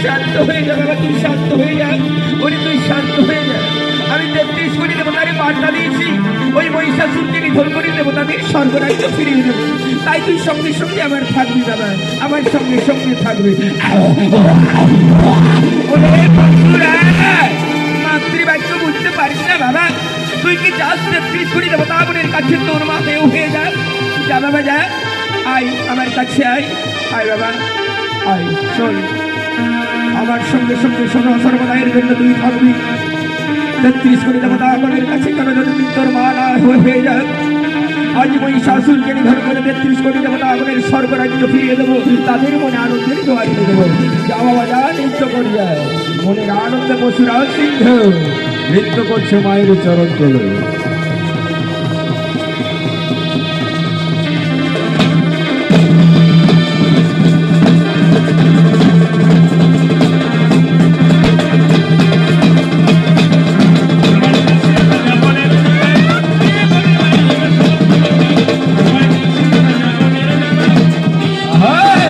শান্ত হয়ে যা বাবা, তুই শান্ত হয়ে যা। ওরে তুই শান্ত হয়ে যা। আমি 33 কোটি দেবতাকে বার্তা দিয়েছি, ওই মহিষাসুরকে নিধন করে দেবতাদের স্বর্গরাজ্য ফিরিয়ে দেবো। তাই তুই সঙ্গে সঙ্গে আমার থাকবি বাবা, আমার সঙ্গে সঙ্গে থাকবি। মাতৃবাক্য বুঝতে পারিস না বাবা? তুই কি চাস 33 কোটি দেবতা বোনের কাছে তোর মা হয়ে যা? যা বাবা যা, আয় আমার কাছে আয়, আয় বাবা আয়। শোন, আমার সঙ্গে সঙ্গে শোনো, সর্বদায়ের জন্য তুই থাকবি 33 কোটি দেবতা বোনের কাছে। কারণ যদি তোর মা না হয়ে যাক, আজ মহিষাসুরকে নিধন করে 33 কোটি দেবতা বোনের স্বর্গরাজ্য ফিরিয়ে দেবো, তাদের মনে আনন্দের জোয়ার এনে দেবো। যা বাবা যা, নৃত্য করি যায়, মনের আনন্দে পশুরা সিংহ নৃত্য করছে মায়ের চরণ তলে।